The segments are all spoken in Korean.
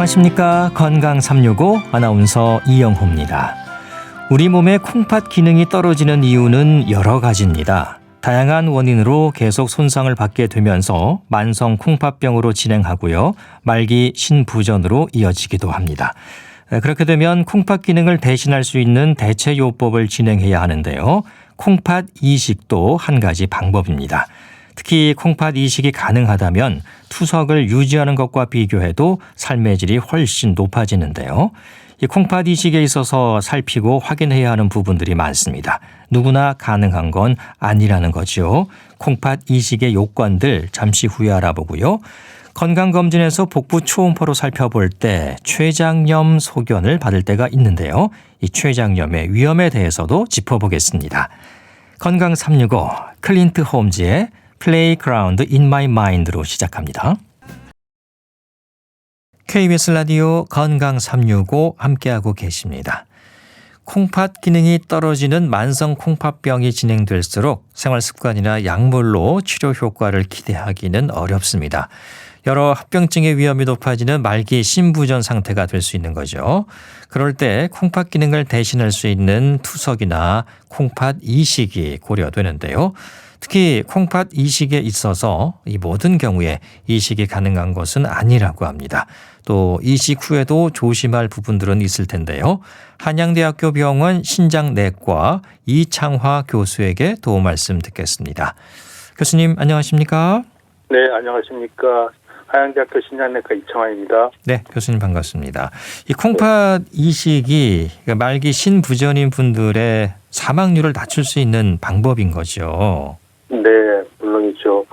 안녕하십니까. 건강 365 아나운서 이영호입니다. 우리 몸의 콩팥 기능이 떨어지는 이유는 여러 가지입니다. 다양한 원인으로 계속 손상을 받게 되면서 만성 콩팥병으로 진행하고요. 말기 신부전으로 이어지기도 합니다. 그렇게 되면 콩팥 기능을 대신할 수 있는 대체 요법을 진행해야 하는데요. 콩팥 이식도 한 가지 방법입니다. 특히 콩팥 이식이 가능하다면 투석을 유지하는 것과 비교해도 삶의 질이 훨씬 높아지는데요. 이 콩팥 이식에 있어서 살피고 확인해야 하는 부분들이 많습니다. 누구나 가능한 건 아니라는 거죠. 콩팥 이식의 요건들 잠시 후에 알아보고요. 건강검진에서 복부 초음파로 살펴볼 때 췌장염 소견을 받을 때가 있는데요. 이 췌장염의 위험에 대해서도 짚어보겠습니다. 건강 365 클린트 홈즈의 플레이그라운드 인 마이 마인드로 시작합니다. KBS 라디오 건강 365 함께하고 계십니다. 콩팥 기능이 떨어지는 만성 콩팥병이 진행될수록 생활 습관이나 약물로 치료 효과를 기대하기는 어렵습니다. 여러 합병증의 위험이 높아지는 말기 신부전 상태가 될 수 있는 거죠. 그럴 때 콩팥 기능을 대신할 수 있는 투석이나 콩팥 이식이 고려되는데요. 특히 콩팥 이식에 있어서 이 모든 경우에 이식이 가능한 것은 아니라고 합니다. 또 이식 후에도 조심할 부분들은 있을 텐데요. 한양대학교 병원 신장내과 이창화 교수에게 도움 말씀 듣겠습니다. 교수님 안녕하십니까? 네, 안녕하십니까. 한양대학교 신장내과 이창화입니다. 네, 교수님 반갑습니다. 이 콩팥 이식이 말기 신부전인 분들의 사망률을 낮출 수 있는 방법인 거죠. 네, 물론이죠.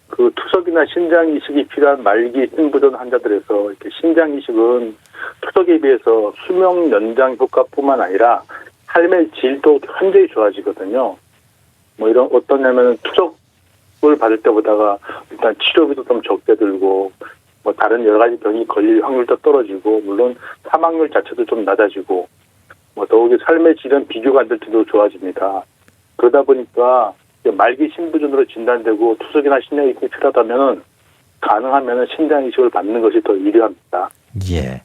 그 투석이나 신장 이식이 필요한 말기 신부전 환자들에서 이렇게 신장 이식은 투석에 비해서 수명 연장 효과뿐만 아니라 삶의 질도 현저히 좋아지거든요. 뭐 이런 어떠냐면 투석을 받을 때보다가 일단 치료비도 좀 적게 들고 뭐 다른 여러 가지 병이 걸릴 확률도 떨어지고 물론 사망률 자체도 좀 낮아지고 뭐 더욱이 삶의 질은 비교가 안 될 정도로 좋아집니다. 그러다 보니까 말기 신부전으로 진단되고 투석이나 신장 이식이 필요하다면 가능하면 신장 이식을 받는 것이 더 유리합니다. 예.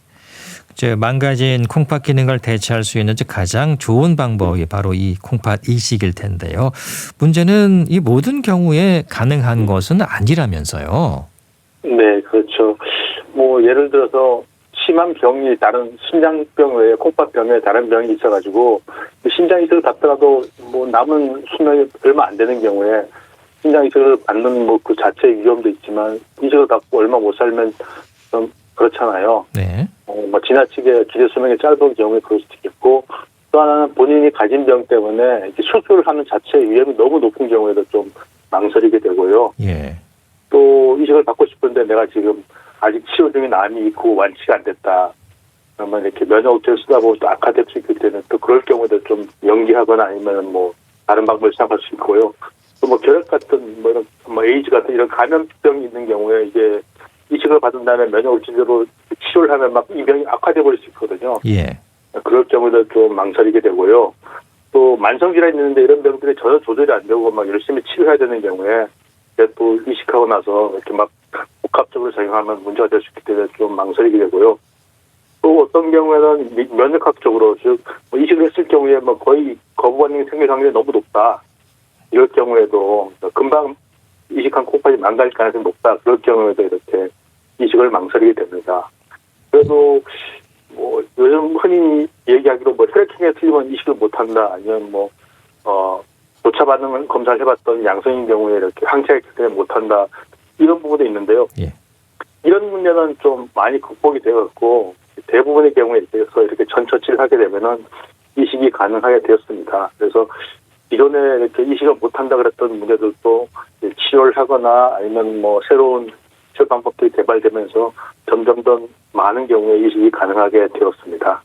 망가진 콩팥 기능을 대체할 수 있는 가장 좋은 방법이 바로 이 콩팥 이식일 텐데요. 문제는 이 모든 경우에 가능한 것은 아니라면서요. 네, 그렇죠. 뭐 예를 들어서 심한 병이 다른 심장병 외에 콩팥병 외에 다른 병이 있어가지고 신장 이식을 받더라도 뭐 남은 수명이 얼마 안 되는 경우에 신장 이식을 받는 뭐 그 자체의 위험도 있지만 이식을 받고 얼마 못 살면 좀 그렇잖아요. 네. 뭐 지나치게 기대 수명이 짧은 경우에 그럴 수도 있겠고 또 하나는 본인이 가진 병 때문에 이렇게 수술을 하는 자체의 위험이 너무 높은 경우에도 좀 망설이게 되고요. 예. 또 이식을 받고 싶은데 내가 지금 아직 치료 중인 암이 있고 완치가 안 됐다. 그러면 이렇게 면역제를 쓰다 보면 또 악화될 수 있기 때문에 또 그럴 경우에도 좀 연기하거나 아니면 뭐 다른 방법을 생각할 수 있고요. 또 뭐 결핵 같은 뭐 이런 뭐 에이즈 같은 이런 감염병이 있는 경우에 이게 이식을 받은 다음에 면역을 제대로 치료를 하면 막 이 병이 악화돼 버릴 수 있거든요. 예. 그럴 경우에도 좀 망설이게 되고요. 또 만성질환이 있는데 이런 병들이 전혀 조절이 안 되고 막 열심히 치료해야 되는 경우에 또 이식하고 나서 이렇게 막 복합적으로 작용하면 문제가 될 수 있기 때문에 좀 망설이게 되고요. 또 어떤 경우에는 면역학적으로 즉 이식을 했을 경우에 뭐 거의 거부 반응이 생길 확률이 너무 높다. 이럴 경우에도 금방 이식한 콩팥이 망가질 가능성이 높다. 그럴 경우에도 이렇게 이식을 망설이게 됩니다. 그래도 뭐 요즘 흔히 얘기하기로 뭐 혈액형에 틀리면 이식을 못한다. 아니면 뭐 교차 반응 검사를 해봤던 양성인 경우에 이렇게 항체가 있기 때문에 못한다. 이런 부분도 있는데요. 예. 이런 문제는 좀 많이 극복이 되었고 대부분의 경우에 있어서 이렇게 전처치를 하게 되면은 이식이 가능하게 되었습니다. 그래서 기존에 이렇게 이식을 못한다 그랬던 문제들도 치료를 하거나 아니면 뭐 새로운 치료 방법들이 개발되면서 점점 더 많은 경우에 이식이 가능하게 되었습니다.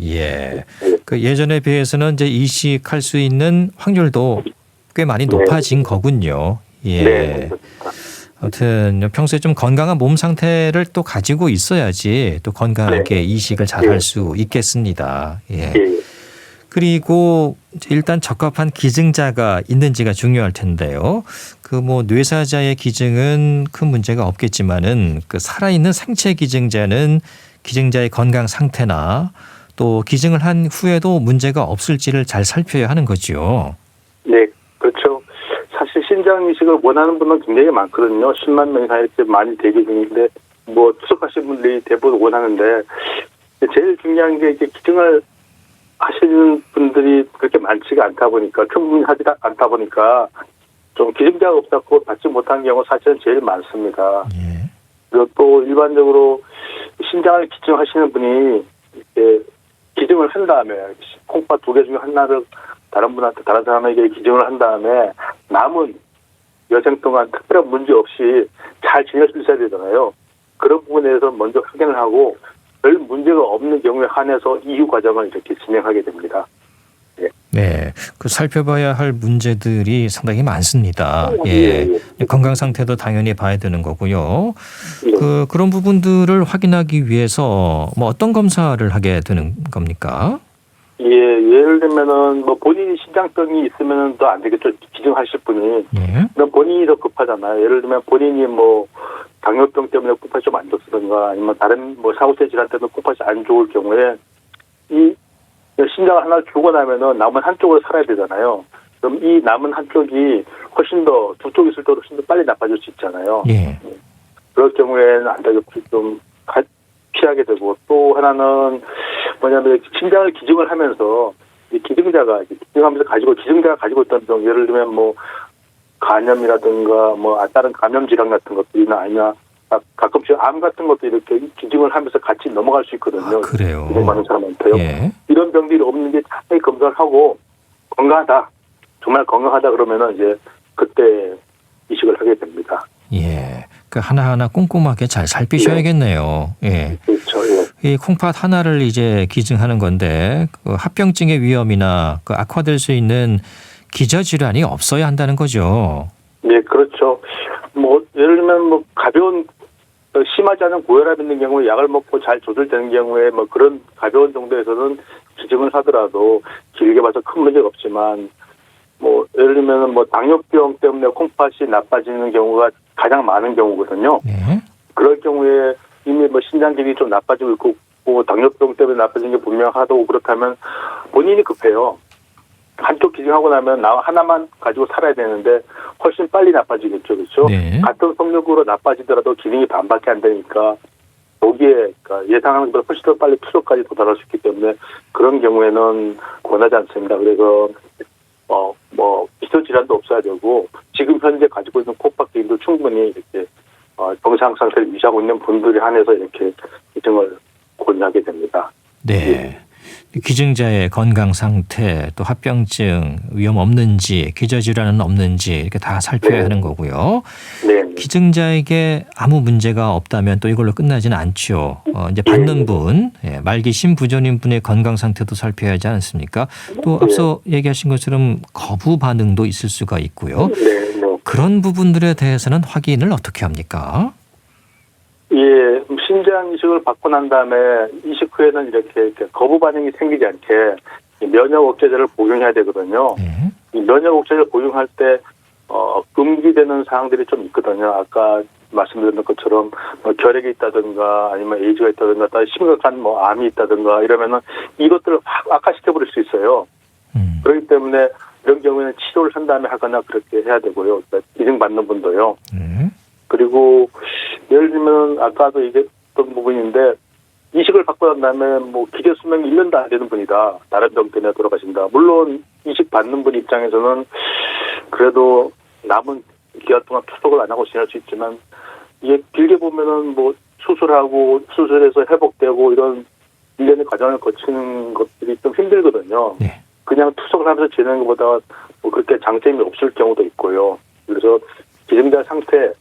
예. 그 예전에 비해서는 이제 이식할 수 있는 확률도 꽤 많이 높아진 거군요. 예. 네. 아무튼 평소에 좀 건강한 몸 상태를 또 가지고 있어야지 또 건강하게 이식을 잘 할 수 있겠습니다. 예. 그리고 일단 적합한 기증자가 있는지가 중요할 텐데요. 그 뭐 뇌사자의 기증은 큰 문제가 없겠지만은 그 살아있는 생체 기증자는 기증자의 건강 상태나 또 기증을 한 후에도 문제가 없을지를 잘 살펴야 하는 거죠. 네, 그렇죠. 사실 신장 이식을 원하는 분은 굉장히 많거든요. 10만 명 이상 이렇게 많이 대기 중인데 뭐 투석하신 분들이 대부분 원하는데 제일 중요한 게 이제 기증을 하시는 분들이 그렇게 많지가 않다 보니까 충분히 하지 않다 보니까 좀 기증자가 없었고 받지 못한 경우 사실은 제일 많습니다. 예. 그리고 또 일반적으로 신장을 기증하시는 분이 이렇게 기증을 한 다음에 콩팥 2개 중에 하나를 다른 분한테 다른 사람에게 기증을 한 다음에 남은 여생 동안 특별한 문제 없이 잘 지낼 수 있어야 되잖아요. 그런 부분에 대해서 먼저 확인을 하고 별 문제가 없는 경우에 한해서 이후 과정을 이렇게 진행하게 됩니다. 네, 그 살펴봐야 할 문제들이 상당히 많습니다. 예, 건강 상태도 당연히 봐야 되는 거고요. 그런 부분들을 확인하기 위해서 뭐 어떤 검사를 하게 되는 겁니까? 예, 예를 들면은 뭐 본인이 신장병이 있으면은 더 안 되겠죠. 기증하실 분이. 예. 그럼 본인이 더 급하잖아요. 예를 들면 본인이 뭐 당뇨병 때문에 콩팥이 좀 안 좋다든가 아니면 다른 뭐 사후세 질환 때문에 콩팥이 안 좋을 경우에 이 신장을 하나 주고 나면은 남은 한쪽으로 살아야 되잖아요. 그럼 이 남은 한쪽이 훨씬 더 두 쪽 있을 때 훨씬 더 빨리 나빠질 수 있잖아요. 예. 그럴 경우에는 안 되겠고 좀 피하게 되고 또 하나는 뭐냐면 신장을 기증을 하면서 이 기증자가 기증하면서 기증자가 가지고 있던 병 예를 들면 뭐 간염이라든가 뭐 다른 감염 질환 같은 것들이나 아니면 가끔씩 암 같은 것도 이렇게 기증을 하면서 같이 넘어갈 수 있거든요. 아, 그래요. 기증 받는 사람한테요. 예. 이런 병들이 없는 게 자세히 검사를 하고 건강하다, 정말 건강하다 그러면은 이제 그때 이식을 하게 됩니다. 예. 그 하나하나 꼼꼼하게 잘 살피셔야겠네요. 예. 그렇죠. 예. 이 콩팥 하나를 이제 기증하는 건데 그 합병증의 위험이나 그 악화될 수 있는 기저질환이 없어야 한다는 거죠. 네, 그렇죠. 뭐 예를 들면 뭐 가벼운 심하지 않은 고혈압 있는 경우에 약을 먹고 잘 조절되는 경우에 뭐 그런 가벼운 정도에서는 기증을 하더라도 길게 봐서 큰 문제가 없지만 뭐 예를 들면 뭐 당뇨병 때문에 콩팥이 나빠지는 경우가 가장 많은 경우거든요. 네. 그럴 경우에 이미 뭐 신장 기능이 좀 나빠지고 있고 뭐 당뇨병 때문에 나빠지는 게 분명하다고 그렇다면 본인이 급해요. 한쪽 기증하고 나면 나 하나만 가지고 살아야 되는데 훨씬 빨리 나빠지겠죠, 그렇죠? 네. 같은 성력으로 나빠지더라도 기능이 반밖에 안 되니까 거기에 그러니까 예상하는 것보다 훨씬 더 빨리 투석까지 도달할 수 있기 때문에 그런 경우에는 권하지 않습니다. 그래서 뭐 기저 질환도 없어야 되고 지금 현재 가지고 있는 콩팥 기능도 충분히 이렇게 정상 상태를 유지하고 있는 분들에 한해서 이렇게 기증을 권유하게 됩니다. 네. 기증자의 건강 상태, 또 합병증 위험 없는지, 기저질환은 없는지 이렇게 다 살펴야 네. 하는 거고요. 네. 기증자에게 아무 문제가 없다면 또 이걸로 끝나지는 않죠. 이제 받는 분, 말기 심부전인 분의 건강 상태도 살펴야 하지 않습니까? 또 앞서 얘기하신 것처럼 거부 반응도 있을 수가 있고요. 네. 그런 부분들에 대해서는 확인을 어떻게 합니까? 예, 신장 이식을 받고 난 다음에 이식 후에는 이렇게 거부 반응이 생기지 않게 면역 억제제를 복용해야 되거든요. 네. 이 면역 억제제를 복용할 때 금기되는 사항들이 좀 있거든요. 아까 말씀드린 것처럼 뭐 결핵이 있다든가 아니면 에이즈가 있다든가 또 심각한 뭐 암이 있다든가 이러면은 이것들을 확 악화시켜 버릴 수 있어요. 그렇기 때문에 이런 경우에는 치료를 한 다음에 하거나 그렇게 해야 되고요. 그러니까 기증 받는 분도요. 그리고 예를 들면 아까도 얘기했던 부분인데 이식을 받고 난 다음에 뭐 기대 수명이 1년도 안 되는 분이다. 다른 병 때문에 돌아가신다. 물론 이식 받는 분 입장에서는 그래도 남은 기간 동안 투석을 안 하고 지낼 수 있지만 이게 길게 보면은 뭐 수술하고 수술해서 회복되고 이런 일련의 과정을 거치는 것들이 좀 힘들거든요. 네. 그냥 투석을 하면서 지내는 것보다 뭐 그렇게 장점이 없을 경우도 있고요. 그래서 기증자 상태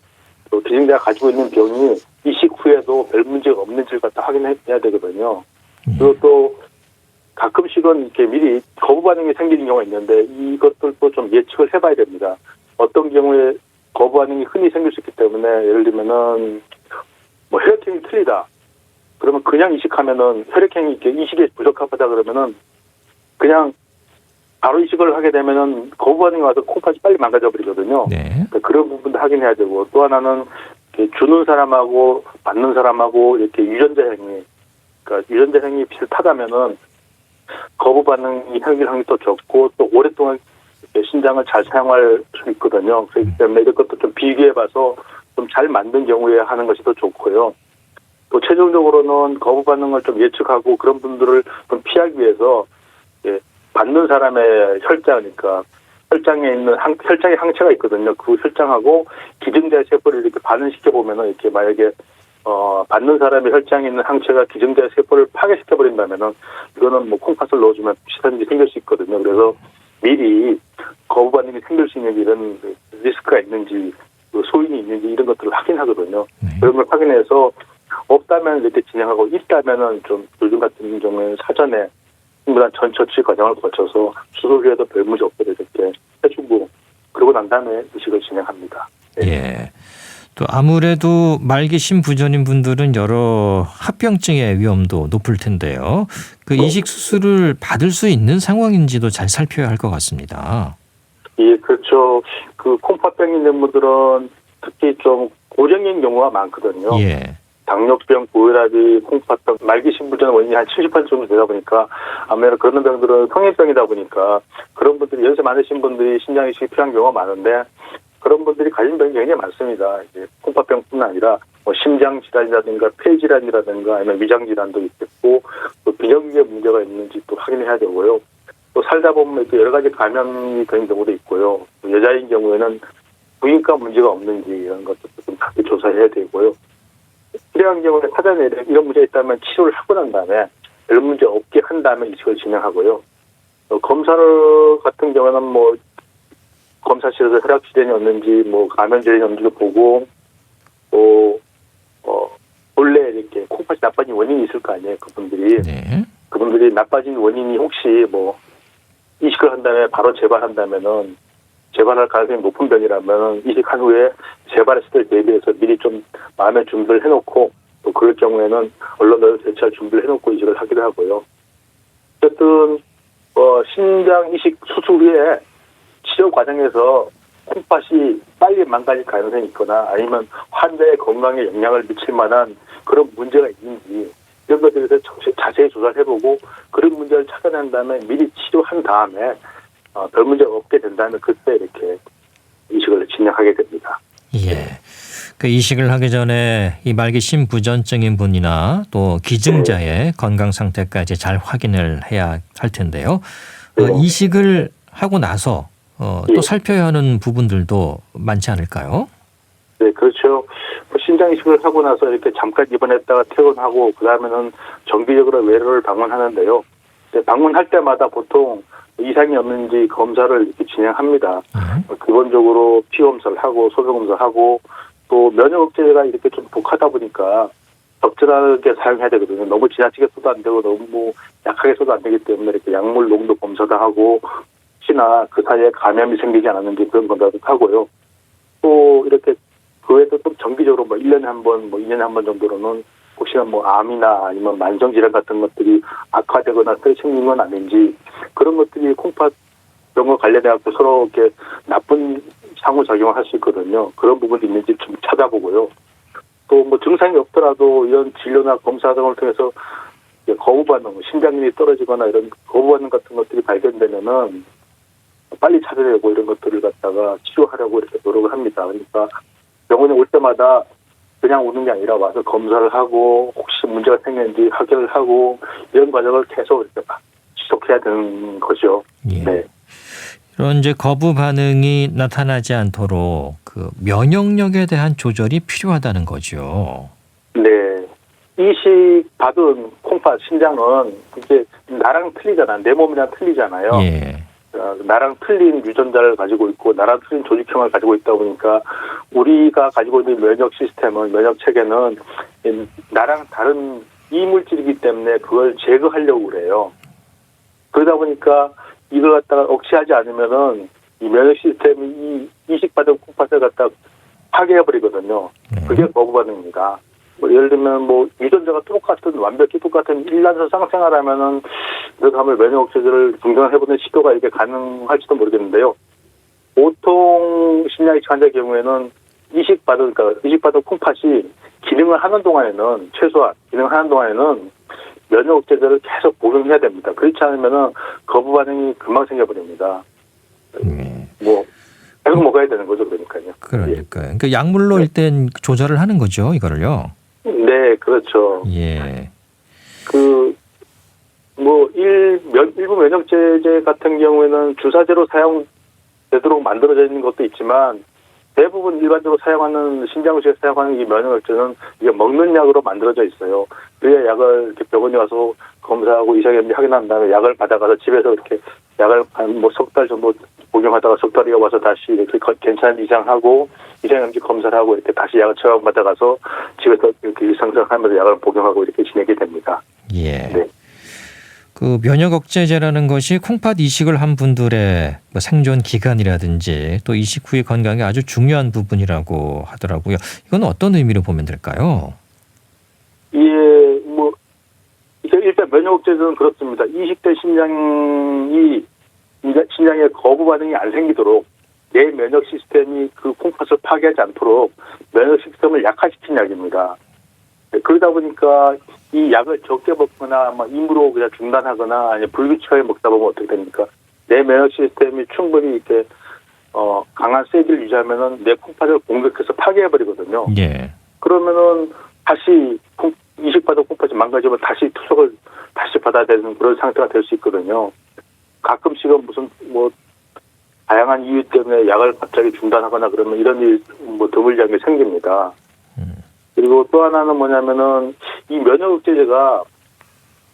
또 기증자가 가지고 있는 병이 이식 후에도 별 문제가 없는지를 갖다 확인해야 되거든요. 그리고 또 가끔씩은 이렇게 미리 거부 반응이 생기는 경우가 있는데 이것들도 좀 예측을 해봐야 됩니다. 어떤 경우에 거부 반응이 흔히 생길 수 있기 때문에 예를 들면은 뭐 혈액형이 틀리다. 그러면 그냥 이식하면은 혈액형이 이렇게 이식에 부적합하다 그러면은 그냥 바로 이식을 하게 되면은 거부 반응이 와서 콩팥이 빨리 망가져 버리거든요. 네. 그러니까 그런 부분도 확인해야 되고 또 하나는 주는 사람하고 받는 사람하고 이렇게 유전자 행위 그러니까 유전자 행위 비슷하다면은 거부 반응이 생길 확률이 더 적고 또 오랫동안 신장을 잘 사용할 수 있거든요. 그렇기 때문에 이런 것도 좀 비교해봐서 좀 잘 만든 경우에 하는 것이 더 좋고요. 또 최종적으로는 거부 반응을 좀 예측하고 그런 분들을 좀 피하기 위해서 받는 사람의 혈장이니까 혈장에 있는 혈장의 항체가 있거든요. 그 혈장하고 기증자의 세포를 이렇게 반응시켜 보면은 이렇게 만약에 받는 사람의 혈장에 있는 항체가 기증자의 세포를 파괴시켜 버린다면은 이거는 뭐 콩팥을 넣어주면 비슷한 일이 생길 수 있거든요. 그래서 미리 거부 반응이 생길 수 있는 이런 리스크가 있는지 소인이 있는지 이런 것들을 확인하거든요. 그런 걸 확인해서 없다면 이렇게 진행하고 있다면은 좀 요즘 같은 경우에는 사전에 충분한 전 처치 과정을 거쳐서 수술 후에도 별 문제 없게 이렇게 해주고 그러고 난 다음에 이식을 진행합니다. 예. 또 아무래도 말기 신부전인 분들은 여러 합병증의 위험도 높을 텐데요. 그 이식 수술을 받을 수 있는 상황인지도 잘 살펴야 할 것 같습니다. 예, 그렇죠. 그 콩팥병이 있는 분들은 특히 좀 고령인 경우가 많거든요. 예. 당뇨병, 고혈압이, 콩팥병, 말기 신부전 원인이 한 70% 정도 되다 보니까 아무래도 그런 병들은 성인병이다 보니까 그런 분들이 연세 많으신 분들이 신장 이식이 필요한 경우가 많은데 그런 분들이 가진 병이 굉장히 많습니다. 이제 콩팥병뿐 아니라 뭐 심장 질환이라든가 폐 질환이라든가 아니면 위장 질환도 있겠고 또 비정기계 문제가 있는지 또 확인해야 되고요. 또 살다 보면 또 여러 가지 감염이 되는 경우도 있고요. 또 여자인 경우에는 부인과 문제가 없는지 이런 것도 좀 자주 조사해야 되고요. 필요한 경우에 사전에 이런 문제가 있다면 치료를 하고 난 다음에 이런 문제 없게 한 다음에 이식을 진행하고요. 검사를 같은 경우는 뭐 검사실에서 혈압 질환이 없는지 뭐 감염 질환이 없는지도 보고 또 본래 이렇게 콩팥이 나빠진 원인이 있을 거 아니에요. 그분들이 네. 그분들이 나빠진 원인이 혹시 뭐 이식을 한 다음에 바로 재발한다면은 재발할 가능성이 높은 병이라면 이식한 후에 재발했을 때 대비해서 미리 좀 마음의 준비를 해놓고 또 그럴 경우에는 언론을 대처할 준비를 해놓고 이식을 하기도 하고요. 어쨌든 신장 이식 수술 후에 치료 과정에서 콩팥이 빨리 망가질 가능성이 있거나 아니면 환자의 건강에 영향을 미칠 만한 그런 문제가 있는지 이런 것들에 대해서 자세히 조사를 해보고 그런 문제를 찾아낸 다음에 미리 치료한 다음에 별 문제가 없게 된다면 그때 이렇게 이식을 진행하게 됩니다. 예. 그 이식을 하기 전에 이 말기 신부전증인 분이나 또 기증자의 건강 상태까지 잘 확인을 해야 할 텐데요. 이식을 하고 나서 또 살펴야 하는 부분들도 많지 않을까요? 네, 그렇죠. 신장 이식을 하고 나서 이렇게 잠깐 입원했다가 퇴원하고 그 다음에는 정기적으로 외래를 방문하는데요. 방문할 때마다 보통 이상이 없는지 검사를 이렇게 진행합니다. 기본적으로 피 검사를 하고 소변 검사를 하고 또 면역 억제제가 이렇게 좀 독하다 보니까 적절하게 사용해야 되거든요. 너무 지나치게 써도 안 되고 너무 약하게 써도 안 되기 때문에 이렇게 약물 농도 검사도 하고 혹시나 그 사이에 감염이 생기지 않았는지 그런 검사도 하고요. 또 이렇게 그 외에도 좀 정기적으로 뭐 1년에 한 번, 뭐 2년에 한 번 정도로는 혹시나 뭐 암이나 아니면 만성질환 같은 것들이 악화되거나 생긴 건 아닌지 그런 것들이 콩팥 병과 관련해서 서로 이렇게 나쁜 상호작용을 할 수 있거든요. 그런 부분이 있는지 좀 찾아보고요. 또 뭐 증상이 없더라도 이런 진료나 검사 등을 통해서 거부 반응, 심장률이 떨어지거나 이런 거부 반응 같은 것들이 발견되면은 빨리 찾아내고 이런 것들을 갖다가 치료하려고 이렇게 노력을 합니다. 그러니까 병원에 올 때마다 그냥 오는 게 아니라 와서 검사를 하고 혹시 문제가 생겼는지 확인을 하고 이런 과정을 계속 이렇게 지속해야 되는 거죠. 예. 네. 이런 이제 거부 반응이 나타나지 않도록 그 면역력에 대한 조절이 필요하다는 거죠. 네. 이식 받은 콩팥 신장은 이제 나랑 틀리잖아. 내 몸이랑 틀리잖아요. 예. 나랑 틀린 유전자를 가지고 있고 나랑 틀린 조직형을 가지고 있다 보니까 우리가 가지고 있는 면역 시스템은 면역 체계는 나랑 다른 이물질이기 때문에 그걸 제거하려고 그래요. 그러다 보니까 이걸 갖다가 억제하지 않으면은 이 면역 시스템이 이 이식받은 콩팥을 갖다 파괴해버리거든요. 그게 거부 반응입니다. 뭐 예를 들면 뭐 유전자가 완벽히 똑같은 일란서 쌍생아라면은 그 다음에 면역 억제제를 중단해보는 시도가 이게 가능할지도 모르겠는데요. 보통 신장 이식 환자의 경우에는 이식받은 콩팥이 기능을 하는 동안에는 최소한 기능을 하는 동안에는 면역 억제제를 계속 복용해야 됩니다. 그렇지 않으면은 거부 반응이 금방 생겨버립니다. 뭐 계속 먹어야 되는 거죠, 그러니까요. 그러니까요. 그러니까 약물로 네. 일단 조절을 하는 거죠, 이거를요. 네, 그렇죠. 예. 일부 면역제제 같은 경우에는 주사제로 사용되도록 만들어져 있는 것도 있지만 대부분 일반적으로 사용하는 신장시에 사용하는 이 면역제는 이게 먹는 약으로 만들어져 있어요. 그래야 약을 이렇게 병원에 와서 검사하고 이상했는지 확인한 다음에 약을 받아가서 집에서 이렇게 약을 한 석 달 정도 복용하다가 석 달이 와서 다시 이렇게 괜찮은 이상하고 이상했는지 검사를 하고 이렇게 다시 약을 처방받아가서 집에서 이렇게 일상생활하면서 약을 복용하고 이렇게 지내게 됩니다. 예. 네. 그 면역 억제제라는 것이 콩팥 이식을 한 분들의 뭐 생존 기간이라든지 또 이식 후의 건강에 아주 중요한 부분이라고 하더라고요. 이건 어떤 의미로 보면 될까요? 예, 일단 면역 억제제는 그렇습니다. 이식된 신장에 거부 반응이 안 생기도록 내 면역 시스템이 그 콩팥을 파괴하지 않도록 면역 시스템을 약화시킨 약입니다. 그러다 보니까 이 약을 적게 먹거나 임으로 그냥 중단하거나 아니면 불규칙하게 먹다 보면 어떻게 됩니까? 내 면역 시스템이 충분히 이렇게 강한 세기를 유지하면은 내 콩팥을 공격해서 파괴해버리거든요. 예. 그러면은 다시 이식받은 콩팥이 망가지면 다시 투석을 다시 받아야 되는 그런 상태가 될 수 있거든요. 가끔씩은 다양한 이유 때문에 약을 갑자기 중단하거나 그러면 이런 일 드물지 않게 생깁니다. 그리고 또 하나는 뭐냐면은 이 면역 억제제가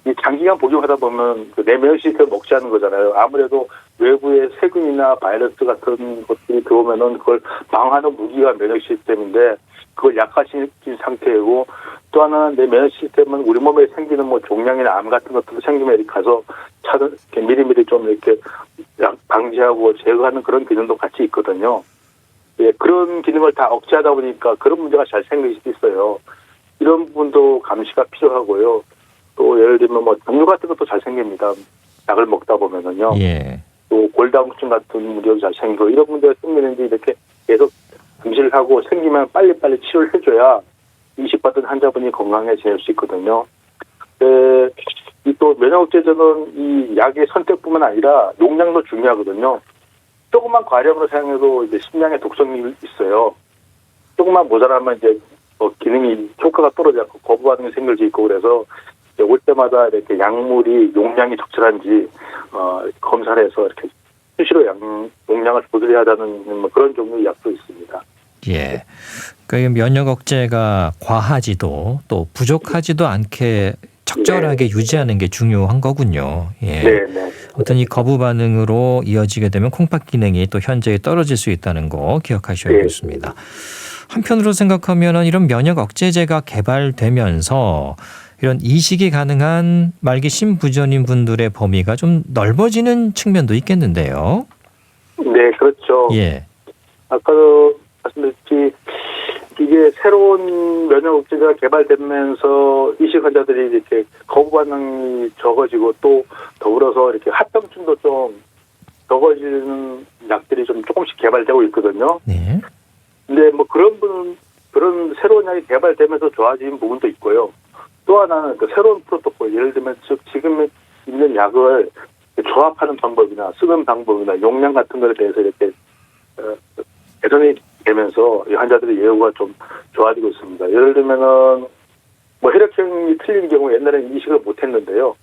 이 장기간 복용하다 보면 내 면역 시스템을 먹지 않는 거잖아요. 아무래도 외부의 세균이나 바이러스 같은 것들이 들어오면은 그걸 방어하는 무기가 면역 시스템인데 그걸 약화시킨 상태이고 또 하나는 내 면역 시스템은 우리 몸에 생기는 종양이나 암 같은 것도 생기면 이렇게 가서 이렇게 미리미리 좀 이렇게 방지하고 제거하는 그런 기능도 같이 있거든요. 예, 그런 기능을 다 억제하다 보니까 그런 문제가 잘 생길 수도 있어요. 이런 부분도 감시가 필요하고요. 또 예를 들면 당뇨 같은 것도 잘 생깁니다. 약을 먹다 보면은요. 예. 또 골다공증 같은 문제도 잘 생기고 이런 문제가 생기는지 이렇게 계속 감시를 하고 생기면 빨리빨리 치료를 해줘야 이식받은 환자분이 건강하게 지낼 수 있거든요. 또 면역 억제제는 이 약의 선택뿐만 아니라 용량도 중요하거든요. 조금만 과량으로 사용해도 이제 심장에 독성이 있어요. 조금만 모자라면 이제 기능이 효과가 떨어져서 거부 반응이 생길 수 있고 그래서 올 때마다 이렇게 약물이 용량이 적절한지 검사를 해서 이렇게 수시로 용량을 조절해야 하는 그런 종류의 약도 있습니다. 예. 그러니까 면역 억제가 과하지도 또 부족하지도 않게 적절하게 유지하는 게 중요한 거군요. 예. 네. 어떤 이 거부 반응으로 이어지게 되면 콩팥 기능이 또 현저히 떨어질 수 있다는 거 기억하셔야겠습니다. 한편으로 생각하면 이런 면역 억제제가 개발되면서 이런 이식이 가능한 말기 심부전인 분들의 범위가 좀 넓어지는 측면도 있겠는데요. 네, 그렇죠. 예. 아까도 말씀드렸지 이게 새로운 면역 억제제가 개발되면서 이식 환자들이 이렇게 거부 반응이 적어지고 또 더불어서 이렇게 합병증도 좀 적어지는 약들이 좀 조금씩 개발되고 있거든요. 네. 근데 그런 새로운 약이 개발되면서 좋아진 부분도 있고요. 또 하나는 새로운 프로토콜, 예를 들면 지금 있는 약을 조합하는 방법이나 쓰는 방법이나 용량 같은 것에 대해서 이렇게 개선이 되면서 이 환자들의 예후가 좀 좋아지고 있습니다. 예를 들면은 혈액형이 틀린 경우 옛날에는 이식을 못했는데요.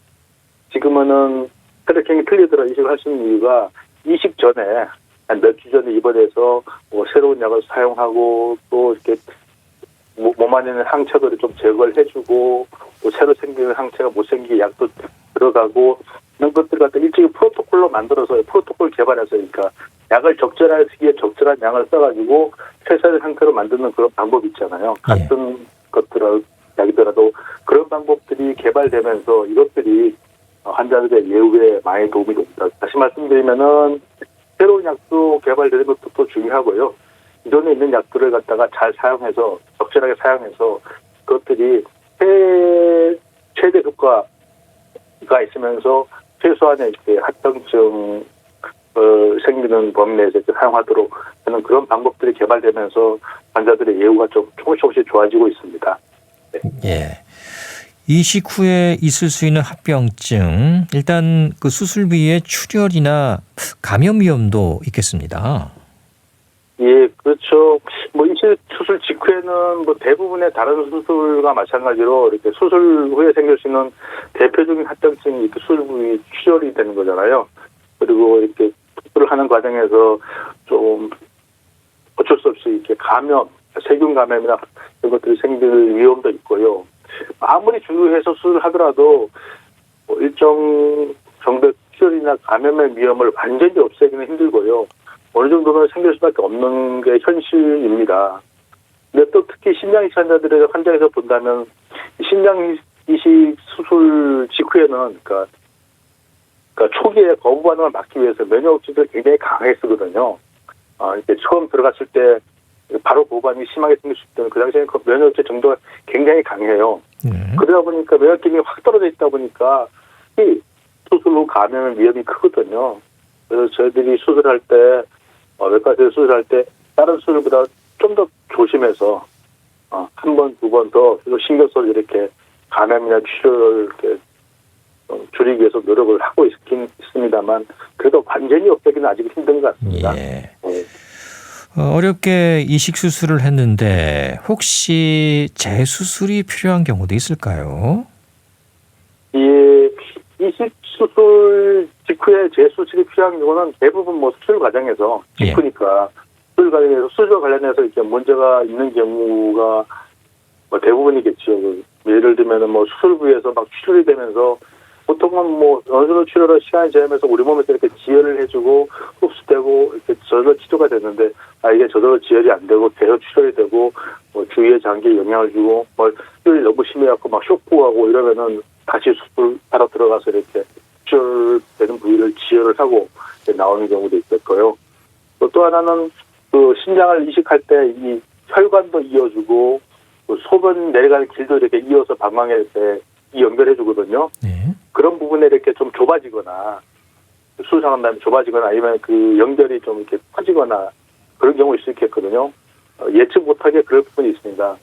지금은 혈액형이 틀리더라도 이식을 할 수 있는 이유가 이식 전에 한 몇 주 전에 입원해서 새로운 약을 사용하고 또 이렇게 몸 안에 있는 항체들을 좀 제거를 해주고 또 새로 생기는 항체가 못 생기게 약도 들어가고 이런 것들 갖다 일찍이 프로토콜로 만들어서 프로토콜 개발해서 그러니까 약을 적절한 시기에 적절한 양을 써가지고 최선의 상태로 만드는 그런 방법 있잖아요. 같은 것들을 약이더라도 그런 방법들이 개발되면서 이것들이 환자들의 예후에 많이 도움이 됩니다. 다시 말씀드리면은 새로운 약도 개발되는 것도 또 중요하고요. 기존에 있는 약들을 갖다가 잘 사용해서 적절하게 사용해서 그것들이 최대 효과가 있으면서 최소한의 이렇게 합병증 생기는 범위 내에서 사용하도록 하는 그런 방법들이 개발되면서 환자들의 예후가 좀 조금씩 좋아지고 있습니다. 네. 예. 이식 후에 있을 수 있는 합병증, 일단 그 수술비의 출혈이나 감염 위험도 있겠습니다. 예, 그렇죠. 뭐 이식 수술 직후에는 뭐 대부분의 다른 수술과 마찬가지로 이렇게 수술 후에 생길 수 있는 대표적인 합병증이 이렇게 수술 부위 출혈이 되는 거잖아요. 그리고 이렇게 수술을 하는 과정에서 좀 어쩔 수 없이 이렇게 감염, 세균 감염이나 이런 것들이 생길 위험도 있고요. 아무리 주의해서 수술을 하더라도 뭐 일정 정도의 출혈이나 감염의 위험을 완전히 없애기는 힘들고요. 어느 정도는 생길 수밖에 없는 게 현실입니다. 근데 또 특히 신장 이식 환자들의 환자에서 본다면 신장 이식 수술 직후에는 그러니까 초기에 거부 반응을 막기 위해서 면역 억제를 굉장히 강하게 쓰거든요. 이렇게 처음 들어갔을 때 바로 거부 반응이 심하게 생길 수 있다면 그 당시에는 그 면역 억제 정도가 굉장히 강해요. 그러다 보니까 면역 기능이 확 떨어져 있다 보니까 이 수술 후 감염의 위험이 크거든요. 그래서 저희들이 수술할 때 외과에서 수술할 때 다른 수술보다 좀 더 조심해서 한 번, 두 번 더 신경 써서 이렇게 감염이나 출혈을 이렇게 줄이기 위해서 노력을 하고 있긴 있습니다만 그래도 완전히 없애기는 아직 힘든 것 같습니다. 예. 어렵게 이식 수술을 했는데 혹시 재수술이 필요한 경우도 있을까요? 예, 이식 수술 직후에 재수술이 필요한 경우는 대부분 뭐 수술 과정에서 직후니까 수술 과정에서 수술과 관련해서 이렇게 문제가 있는 경우가 뭐 대부분이겠죠. 예를 들면은 뭐 수술 부위에서 막 출혈이 되면서 보통은 뭐 어느 정도 출혈을 시간이 지나면서 우리 몸에서 이렇게 지혈을 해주고 흡수되고 이렇게 저절로 치료가 되는데 이게 저절로 지혈이 안 되고 계속 출혈이 되고 뭐 주위의 장기에 영향을 주고 뭐 출혈이 너무 심해갖고 막 쇼크하고 이러면은 다시 수술하러 들어가서 이렇게 출혈되는 부위를 지혈을 하고 나오는 경우도 있겠고요. 또 하나는 그 신장을 이식할 때 이 혈관도 이어주고 소변 내려가는 길도 이렇게 이어서 방광에 이렇게 연결해 주거든요. 네. 그런 부분에 이렇게 좀 좁아지거나 수술하는 다음에 좁아지거나 아니면 그 연결이 좀 이렇게 커지거나 그런 경우 있을 수 있겠거든요. 예측 못하게 그럴 부분이 있습니다.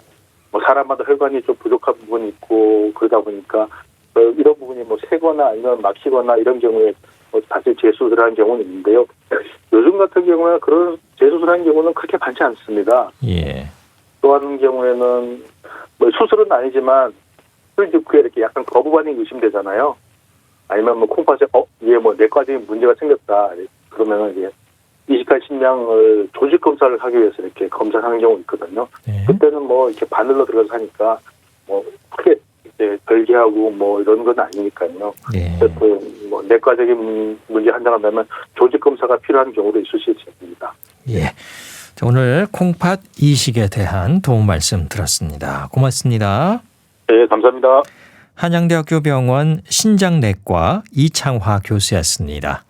뭐 사람마다 혈관이 좀 부족한 부분이 있고 그러다 보니까 이런 부분이 뭐 새거나 아니면 막히거나 이런 경우에 다시 재수술하는 경우는 있는데요. 요즘 같은 경우에 그런 재수술하는 경우는 그렇게 많지 않습니다. 예. 또 하는 경우에는 뭐 수술은 아니지만 수술 직후에 이렇게 약간 거부 반응이 의심되잖아요. 아니면 뭐 콩팥에 이게 뭐 내과적인 문제가 생겼다. 그러면은 이제 이식한 신장을 조직 검사를 하기 위해서 이렇게 검사를 하는 경우 있거든요. 네. 그때는 뭐 이렇게 바늘로 들어가서 하니까 뭐 크게 이제 별개하고 뭐 이런 건 아니니까요. 네. 뭐 내과적인 문제 한정한다면 조직 검사가 필요한 경우도 있을 수 있습니다. 예. 자, 오늘 콩팥 이식에 대한 도움 말씀 들었습니다. 고맙습니다. 네, 감사합니다. 한양대학교 병원 신장내과 이창화 교수였습니다.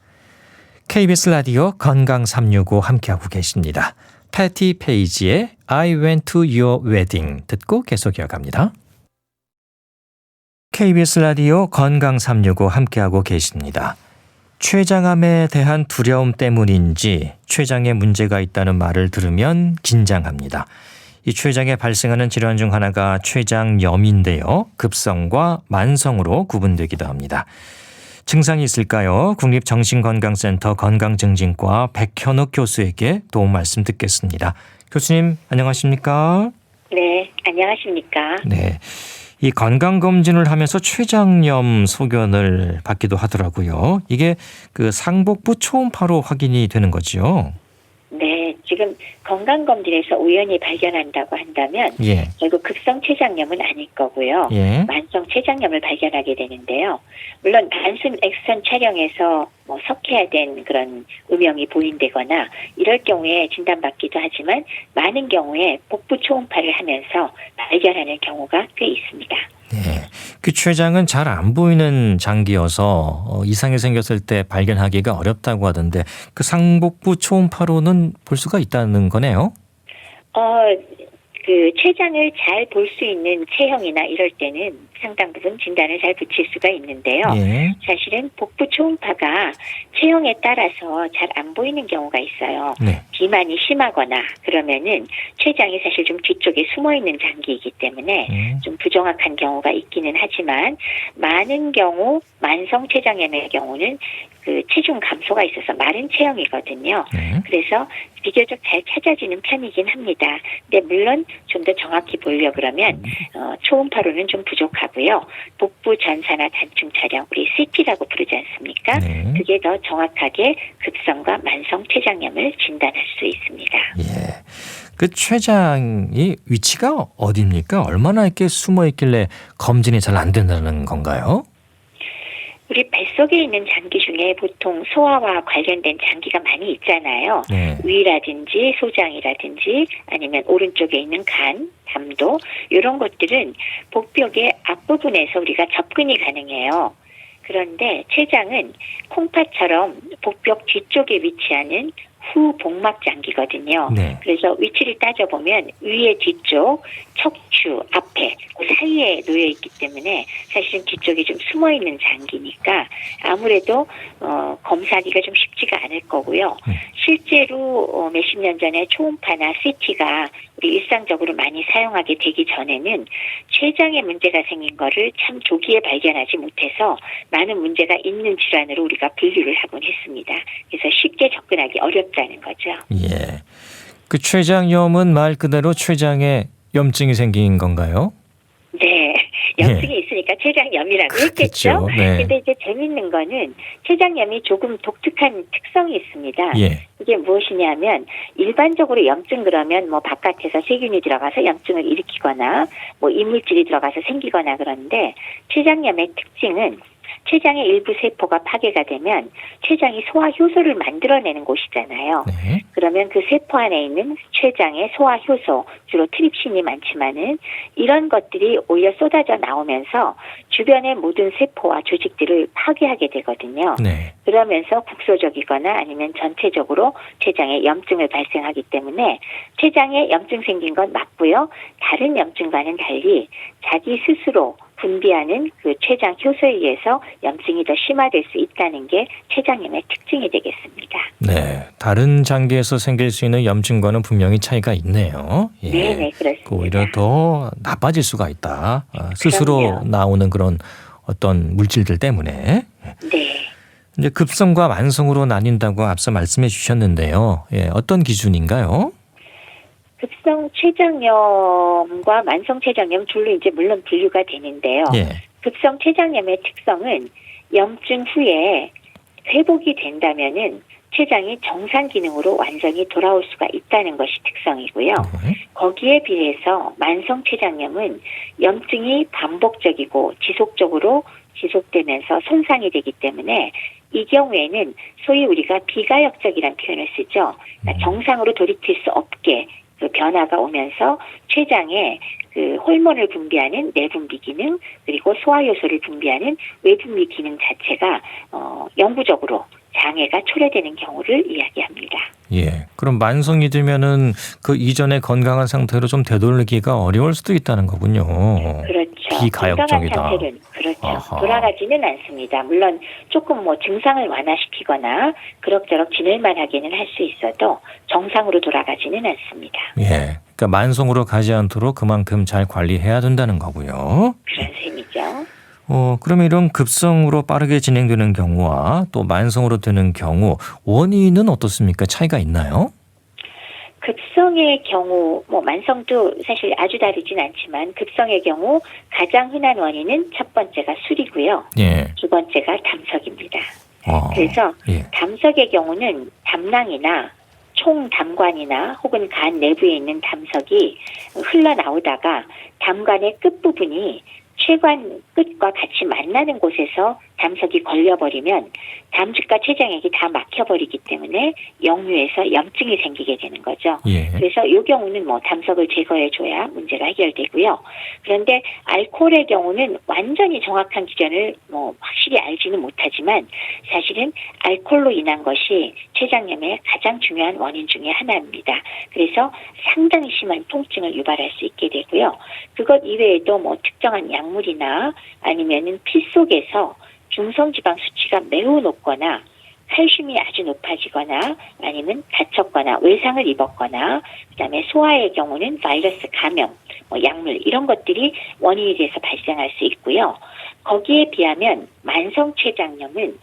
KBS 라디오 건강 365 함께하고 계십니다. 패티 페이지의 I went to your wedding 듣고 계속 이어갑니다. KBS 라디오 건강 365 함께하고 계십니다. 췌장암에 대한 두려움 때문인지 췌장에 문제가 있다는 말을 들으면 긴장합니다. 이 췌장에 발생하는 질환 중 하나가 췌장염인데요. 급성과 만성으로 구분되기도 합니다. 증상이 있을까요? 국립정신건강센터 건강증진과 백현욱 교수에게 도움 말씀 듣겠습니다. 교수님 안녕하십니까? 네, 안녕하십니까? 네, 이 건강검진을 하면서 췌장염 소견을 받기도 하더라고요. 이게 그 상복부 초음파로 확인이 되는 거죠? 네, 지금 건강검진에서 우연히 발견한다고 한다면 예. 결국 급성 췌장염은 아닐 거고요. 예. 만성 췌장염을 발견하게 되는데요. 물론 단순 엑스선 촬영에서 뭐 석회화된 그런 음영이 보인다거나 이럴 경우에 진단받기도 하지만 많은 경우에 복부 초음파를 하면서 발견하는 경우가 꽤 있습니다. 네. 그 췌장은 잘 안 보이는 장기여서 이상이 생겼을 때 발견하기가 어렵다고 하던데 그 상복부 초음파로는 볼 수가 있다는 거네요? 그 췌장을 잘 볼 수 있는 체형이나 이럴 때는 상당 부분 진단을 잘 붙일 수가 있는데요. 예. 사실은 복부 초음파가 체형에 따라서 잘 안 보이는 경우가 있어요. 네. 비만이 심하거나 그러면은 췌장이 사실 좀 뒤쪽에 숨어 있는 장기이기 때문에 좀 부정확한 경우가 있기는 하지만 많은 경우 만성 췌장염의 경우는 그 체중 감소가 있어서 마른 체형이거든요. 그래서 비교적 잘 찾아지는 편이긴 합니다. 근데 물론 좀 더 정확히 보려 그러면 초음파로는 좀 부족하고요. 복부 전사나 단층 촬영, 우리 CT라고 부르지 않습니까? 네. 그게 더 정확하게 급성과 만성 췌장염을 진단할 수 있습니다. 예. 그 췌장이 위치가 어디입니까? 얼마나 이렇게 숨어 있길래 검진이 잘 안 된다는 건가요? 우리 뱃속에 있는 장기 중에 보통 소화와 관련된 장기가 많이 있잖아요. 네. 위라든지 소장이라든지 아니면 오른쪽에 있는 간, 담도 이런 것들은 복벽의 앞부분에서 우리가 접근이 가능해요. 그런데 췌장은 콩팥처럼 복벽 뒤쪽에 위치하는 후복막 장기거든요. 네. 그래서 위치를 따져보면 위에 뒤쪽, 척추 앞에 그 사이에 놓여 있기 때문에 사실은 뒤쪽에 좀 숨어 있는 장기니까 아무래도 검사하기가 좀 쉽지가 않을 거고요. 실제로 몇십 년 전에 초음파나 CT가 우리 일상적으로 많이 사용하게 되기 전에는 췌장에 문제가 생긴 거를 참 조기에 발견하지 못해서 많은 문제가 있는 질환으로 우리가 분류를 하곤 했습니다. 그래서 쉽게 접근하기 어렵다는 거죠. 예. 그 췌장염은 말 그대로 췌장에 염증이 생긴 건가요? 네. 염증이 있으니까 췌장염이라고 했겠죠. 네. 근데 이제 재밌는 거는 췌장염이 조금 독특한 특성이 있습니다. 예. 이게 무엇이냐면 일반적으로 염증 그러면 뭐 바깥에서 세균이 들어가서 염증을 일으키거나 뭐 이물질이 들어가서 생기거나 그런데 췌장염의 특징은 췌장의 일부 세포가 파괴가 되면 췌장이 소화 효소를 만들어내는 곳이잖아요. 네. 그러면 그 세포 안에 있는 췌장의 소화 효소, 주로 트립신이 많지만은 이런 것들이 오히려 쏟아져 나오면서 주변의 모든 세포와 조직들을 파괴하게 되거든요. 네. 그러면서 국소적이거나 아니면 전체적으로 췌장에 염증을 발생하기 때문에 췌장에 염증 생긴 건 맞고요. 다른 염증과는 달리 자기 스스로 분비하는 그 췌장 효소에 의해서 염증이 더 심화될 수 있다는 게 췌장염의 특징이 되겠습니다. 네. 다른 장기에서 생길 수 있는 염증과는 분명히 차이가 있네요. 예. 네, 그렇습니다. 오히려 더 나빠질 수가 있다. 스스로 그럼요. 나오는 그런 어떤 물질들 때문에. 네. 이제 급성과 만성으로 나뉜다고 앞서 말씀해 주셨는데요. 예, 어떤 기준인가요? 급성 췌장염과 만성 췌장염 둘로 이제 물론 분류가 되는데요. 예. 급성 췌장염의 특성은 염증 후에 회복이 된다면은 췌장이 정상 기능으로 완전히 돌아올 수가 있다는 것이 특성이고요. 네. 거기에 비해서 만성 췌장염은 염증이 반복적이고 지속적으로 지속되면서 손상이 되기 때문에 이 경우에는 소위 우리가 비가역적이라는 표현을 쓰죠. 그러니까 정상으로 돌이킬 수 없게 그 변화가 오면서 췌장에 그 호르몬을 분비하는 내분비 기능 그리고 소화효소를 분비하는 외분비 기능 자체가 영구적으로 장애가 초래되는 경우를 이야기합니다. 예. 그럼 만성이 되면은 그 이전의 건강한 상태로 좀 되돌리기가 어려울 수도 있다는 거군요. 그렇죠. 비가역적이다. 건강한 상태는 그렇죠. 아하. 돌아가지는 않습니다. 물론 조금 뭐 증상을 완화시키거나 그럭저럭 지낼만 하기는 할 수 있어도 정상으로 돌아가지는 않습니다. 예. 그러니까 만성으로 가지 않도록 그만큼 잘 관리해야 된다는 거고요. 그런 셈이죠. 그러면 이런 급성으로 빠르게 진행되는 경우와 또 만성으로 되는 경우 원인은 어떻습니까? 차이가 있나요? 급성의 경우, 뭐 만성도 사실 아주 다르진 않지만 급성의 경우 가장 흔한 원인은 첫 번째가 술이고요. 예. 두 번째가 담석입니다. 어, 그래서 예. 담석의 경우는 담낭이나 총담관이나 혹은 간 내부에 있는 담석이 흘러나오다가 담관의 끝부분이 췌관 끝과 같이 만나는 곳에서 담석이 걸려버리면 담즙과 췌장액이 다 막혀버리기 때문에 역류해서 염증이 생기게 되는 거죠. 예. 그래서 이 경우는 뭐 담석을 제거해줘야 문제가 해결되고요. 그런데 알코올의 경우는 완전히 정확한 기전을 뭐 확실히 알지는 못하지만 사실은 알코올로 인한 것이 췌장염의 가장 중요한 원인 중에 하나입니다. 그래서 상당히 심한 통증을 유발할 수 있게 되고요. 그것 이외에도 뭐 특정한 약물이나 아니면은 피 속에서 중성지방 수치가 매우 높거나 칼슘이 아주 높아지거나 아니면 다쳤거나 외상을 입었거나 그다음에 소아의 경우는 바이러스 감염, 뭐 약물 이런 것들이 원인이 돼서 발생할 수 있고요. 거기에 비하면 만성 췌장염은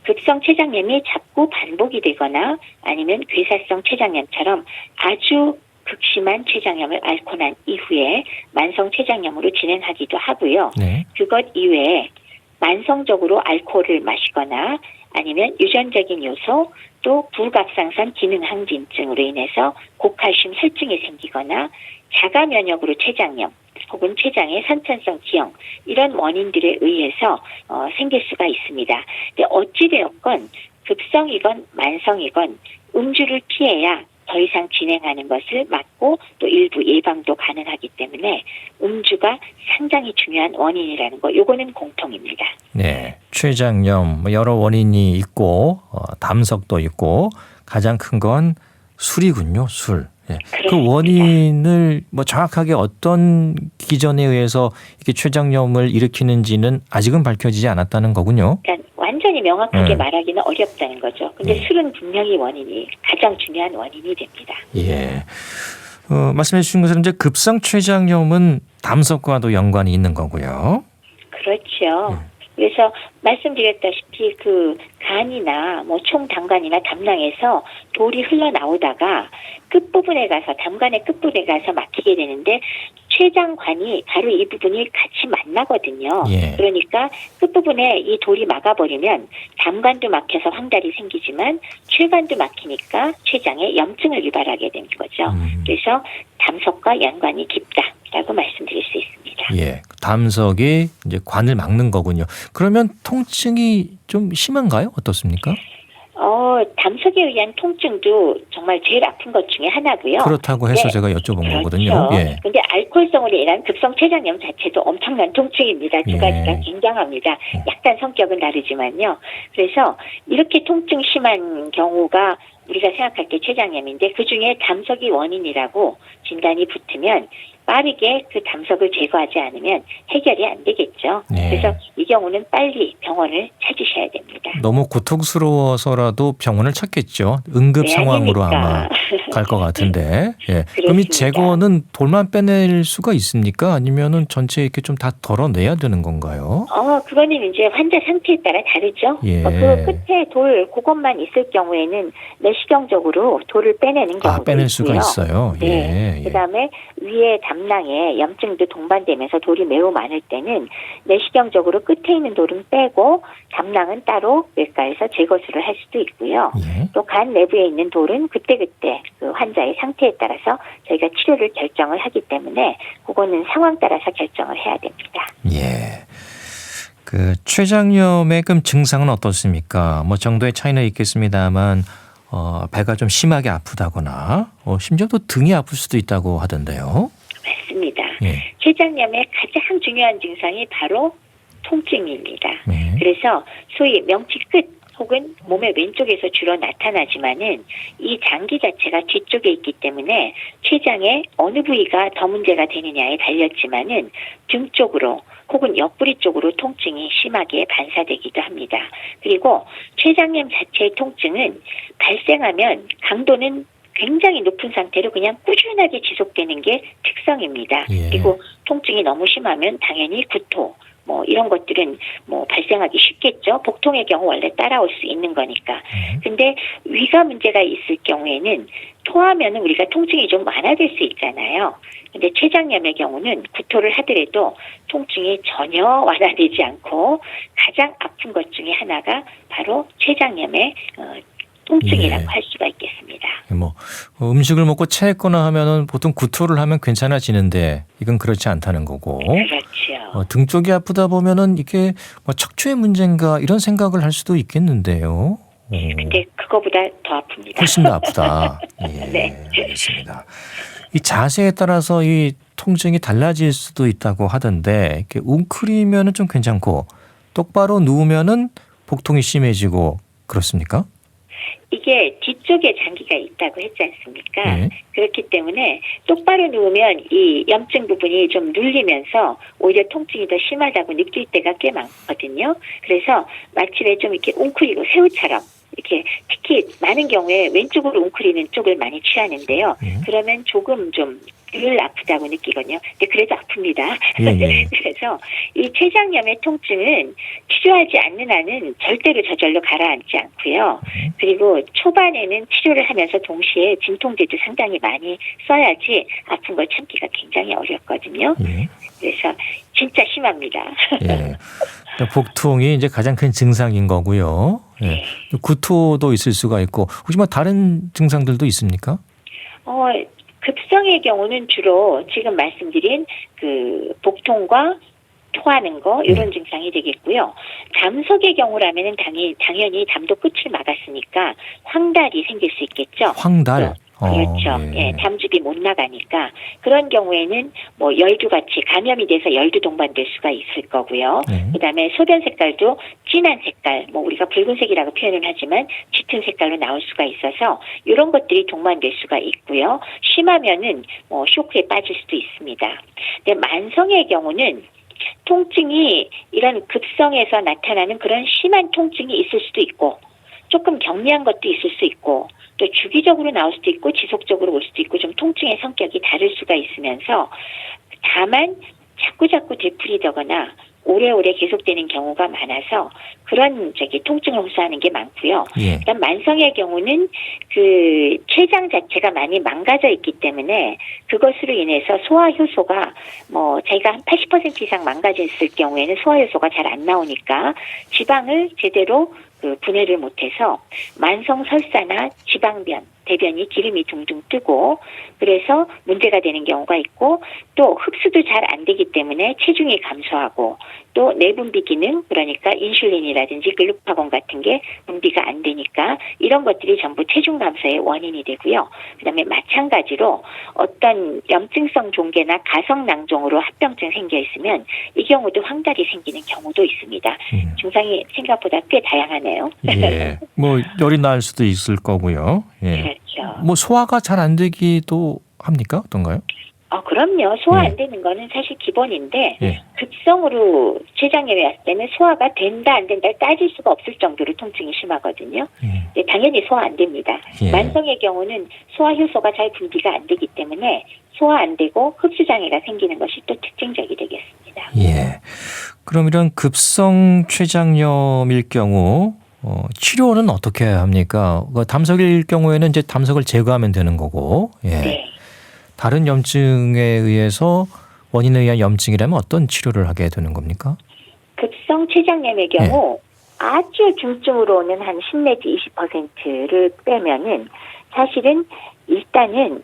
급성 췌장염이 자꾸 반복이 되거나 아니면 괴사성 췌장염처럼 아주 극심한 췌장염을 앓고 난 이후에 만성 췌장염으로 진행하기도 하고요. 네. 그것 이외에 만성적으로 알코올을 마시거나 아니면 유전적인 요소 또 부갑상선 기능 항진증으로 인해서 고칼슘 혈증이 생기거나 자가 면역으로 췌장염 혹은 췌장의 선천성 기형 이런 원인들에 의해서 생길 수가 있습니다. 근데 어찌되었건 급성이건 만성이건 음주를 피해야 더 이상 진행하는 것을 막고 또 일부 예방도 가능하기 때문에 음주가 상당히 중요한 원인이라는 거 요거는 공통입니다. 네. 췌장염 뭐 여러 원인이 있고 담석도 있고 가장 큰 건 술이군요. 술. 예. 그 그렇습니다. 원인을 뭐 정확하게 어떤 기전에 의해서 이렇게 췌장염을 일으키는지는 아직은 밝혀지지 않았다는 거군요. 그러니까 완전히 명확하게 말하기는 어렵다는 거죠. 근데 술은 분명히 원인이 가장 중요한 원인이 됩니다. 예. 말씀해 주신 것처럼 이제 급성 췌장염은 담석과도 연관이 있는 거고요. 그렇죠. 그래서 말씀드렸다시피 그 간이나 뭐 총담관이나 담낭에서 돌이 흘러나오다가 끝부분에 가서 담관의 끝부분에 가서 막히게 되는데 췌장관이 바로 이 부분이 같이 만나거든요. 예. 그러니까 끝부분에 이 돌이 막아버리면 담관도 막혀서 황달이 생기지만 췌관도 막히니까 췌장에 염증을 유발하게 되는 거죠. 그래서 담석과 연관이 깊다라고 말씀드릴 수 있습니다. 예. 담석이 이제 관을 막는 거군요. 그러면 통증이 좀 심한가요? 어떻습니까? 담석에 의한 통증도 정말 제일 아픈 것 중에 하나고요. 그렇다고 해서 네. 제가 여쭤본 그렇죠. 거거든요. 예. 근데 알코올성으로 인한 급성 췌장염 자체도 엄청난 통증입니다. 두 예. 가지가 굉장합니다. 약간 성격은 다르지만요. 그래서 이렇게 통증 심한 경우가 우리가 생각할 때 췌장염인데 그중에 담석이 원인이라고 진단이 붙으면 빠르게 그 담석을 제거하지 않으면 해결이 안 되겠죠. 네. 그래서 이 경우는 빨리 병원을 찾으셔야 됩니다. 너무 고통스러워서라도 병원을 찾겠죠. 응급 네, 상황으로 아니니까. 아마 갈 것 같은데. 예. 그럼 이 그렇습니다. 제거는 돌만 빼낼 수가 있습니까? 아니면은 전체 이렇게 좀 다 덜어내야 되는 건가요? 그거는 이제 환자 상태에 따라 다르죠. 예. 그 끝에 돌 그것만 있을 경우에는 내시경적으로 돌을 빼내는 경우도 빼낼 수가 있고요. 있어요. 네. 예. 그다음에 위에 담낭에 염증도 동반되면서 돌이 매우 많을 때는 내시경적으로 끝에 있는 돌은 빼고 담낭은 따로 외과에서 제거술을 할 수도 있고요. 예. 또 간 내부에 있는 돌은 그때그때 그 환자의 상태에 따라서 저희가 치료를 결정을 하기 때문에 그거는 상황 따라서 결정을 해야 됩니다. 예. 그 췌장염의 그 증상은 어떻습니까? 뭐 정도의 차이는 있겠습니다만 배가 좀 심하게 아프다거나 심지어 또 등이 아플 수도 있다고 하던데요. 맞습니다. 예. 췌장염의 가장 중요한 증상이 바로 통증입니다. 예. 그래서 소위 명치 끝 혹은 몸의 왼쪽에서 주로 나타나지만은 이 장기 자체가 뒤쪽에 있기 때문에 췌장의 어느 부위가 더 문제가 되느냐에 달렸지만은 등 쪽으로 혹은 옆구리 쪽으로 통증이 심하게 반사되기도 합니다. 그리고 췌장염 자체의 통증은 발생하면 강도는 굉장히 높은 상태로 그냥 꾸준하게 지속되는 게 특성입니다. 예. 그리고 통증이 너무 심하면 당연히 구토, 뭐 이런 것들은 뭐 발생하기 쉽겠죠. 복통의 경우 원래 따라올 수 있는 거니까. 근데 위가 문제가 있을 경우에는 토하면은 우리가 통증이 좀 완화될 수 있잖아요. 근데 췌장염의 경우는 구토를 하더라도 통증이 전혀 완화되지 않고 가장 아픈 것 중에 하나가 바로 췌장염의 통증이라고 예. 할 수가 있겠습니다. 뭐 음식을 먹고 체했거나 하면은 보통 구토를 하면 괜찮아지는데 이건 그렇지 않다는 거고. 그렇죠. 등 쪽이 아프다 보면은 이게 뭐 척추의 문제인가 이런 생각을 할 수도 있겠는데요. 근데 그거보다 더 아픕니다. 훨씬 더 아프다. 예, 네. 알겠습니다. 이 자세에 따라서 이 통증이 달라질 수도 있다고 하던데 이렇게 웅크리면은 좀 괜찮고 똑바로 누우면은 복통이 심해지고 그렇습니까? 이게 뒤쪽에 장기가 있다고 했지 않습니까? 네. 그렇기 때문에 똑바로 누우면 이 염증 부분이 좀 눌리면서 오히려 통증이 더 심하다고 느낄 때가 꽤 많거든요. 그래서 마치 왜 좀 이렇게 웅크리고 새우처럼 이렇게 특히 많은 경우에 왼쪽으로 웅크리는 쪽을 많이 취하는데요. 그러면 조금 좀 덜 아프다고 느끼거든요. 근데 그래도 아픕니다. 예. 그래서 이 췌장염의 통증은 치료하지 않는 한은 절대로 저절로 가라앉지 않고요. 그리고 초반에는 치료를 하면서 동시에 진통제도 상당히 많이 써야지 아픈 걸 참기가 굉장히 어렵거든요. 예. 그래서 진짜 심합니다. 예. 그러니까 복통이 이제 가장 큰 증상인 거고요. 예. 구토도 있을 수가 있고 혹시 뭐 다른 증상들도 있습니까? 급성의 경우는 주로 지금 말씀드린 그 복통과 토하는 거 이런 증상이 되겠고요. 잠석의 경우라면은 당연히 잠도 끝을 막았으니까 황달이 생길 수 있겠죠. 황달. 그렇죠. 예, 잠집이 못 나가니까 그런 경우에는 뭐 열두같이 감염이 돼서 열두 동반될 수가 있을 거고요. 그다음에 소변 색깔도 진한 색깔, 뭐 우리가 붉은색이라고 표현을 하지만 짙은 색깔로 나올 수가 있어서 이런 것들이 동반될 수가 있고요. 심하면은 뭐 쇼크에 빠질 수도 있습니다. 근데 만성의 경우는 통증이 이런 급성에서 나타나는 그런 심한 통증이 있을 수도 있고 조금 경미한 것도 있을 수 있고 또 주기적으로 나올 수도 있고 지속적으로 올 수도 있고 좀 통증의 성격이 다를 수가 있으면서 다만 자꾸 되풀이되거나 오래오래 계속되는 경우가 많아서 그런 통증을 호소하는 게 많고요. 예. 그다음 만성의 경우는 그 췌장 자체가 많이 망가져 있기 때문에 그것으로 인해서 소화 효소가 뭐 저희가 한 80% 이상 망가져 있을 경우에는 소화 효소가 잘 안 나오니까 지방을 제대로 분해를 못해서 만성 설사나 지방변, 대변이 기름이 둥둥 뜨고 그래서 문제가 되는 경우가 있고 또 흡수도 잘 안 되기 때문에 체중이 감소하고 또 내분비 기능 그러니까 인슐린이라든지 글루카곤 같은 게 분비가 안 되니까 이런 것들이 전부 체중 감소의 원인이 되고요. 그다음에 마찬가지로 어떤 염증성 종괴나 가성낭종으로 합병증 생겨 있으면 이 경우도 황달이 생기는 경우도 있습니다. 증상이 생각보다 꽤 다양하네요. 예. 뭐 열이 날 수도 있을 거고요. 예. 그렇죠. 뭐 소화가 잘 안 되기도 합니까? 어떤가요? 그럼요. 소화 안 되는 거는 사실 기본인데 예. 급성으로 췌장염이 왔을 때는 소화가 된다 안 된다를 따질 수가 없을 정도로 통증이 심하거든요. 근데 당연히 소화 안 됩니다. 예. 만성의 경우는 소화 효소가 잘 분비가 안 되기 때문에 소화 안 되고 흡수 장애가 생기는 것이 또 특징적이 되겠습니다. 예. 그럼 이런 급성 췌장염일 경우 치료는 어떻게 해야 합니까? 담석일 경우에는 이제 담석을 제거하면 되는 거고, 예. 네. 다른 염증에 의해서 원인에 의한 염증이라면 어떤 치료를 하게 되는 겁니까? 급성 췌장염의 경우 아주 중증으로 오는 한 10 내지 20%를 빼면은 사실은 일단은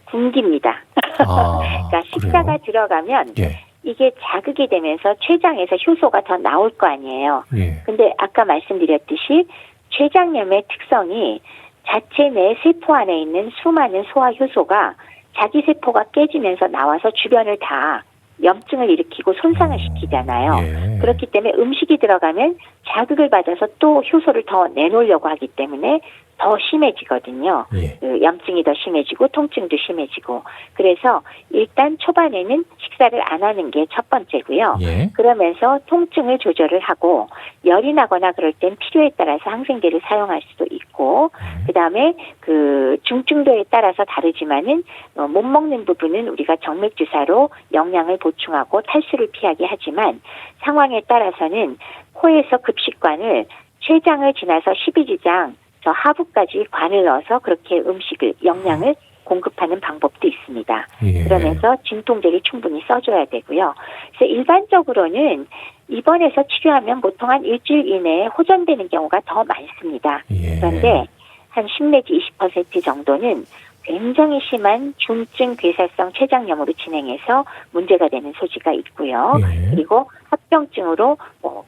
굶깁니다. 그러니까 식사가 들어가면 예. 이게 자극이 되면서 췌장에서 효소가 더 나올 거 아니에요. 예. 근데 아까 말씀드렸듯이 췌장염의 특성이 자체 내 세포 안에 있는 수많은 소화 효소가 자기 세포가 깨지면서 나와서 주변을 다 염증을 일으키고 손상을 시키잖아요. 예. 그렇기 때문에 음식이 들어가면 자극을 받아서 또 효소를 더 내놓으려고 하기 때문에 더 심해지거든요. 예. 그 염증이 더 심해지고 통증도 심해지고 그래서 일단 초반에는 식사를 안 하는 게 첫 번째고요. 예. 그러면서 통증을 조절을 하고 열이 나거나 그럴 땐 필요에 따라서 항생제를 사용할 수도 있고 그다음에 그 중증도에 따라서 다르지만은 못 먹는 부분은 우리가 정맥 주사로 영양을 보충하고 탈수를 피하게 하지만 상황에 따라서는 코에서 급식관을 췌장을 지나서 12지장 저 하부까지 관을 넣어서 그렇게 음식을 영양을 공급하는 방법도 있습니다. 예. 그러면서 진통제를 충분히 써줘야 되고요. 그래서 일반적으로는 입원해서 치료하면 보통 한 일주일 이내에 호전되는 경우가 더 많습니다. 예. 그런데 한 10 내지 20% 정도는 굉장히 심한 중증 괴사성 췌장염으로 진행해서 문제가 되는 소지가 있고요. 예. 그리고 합병증으로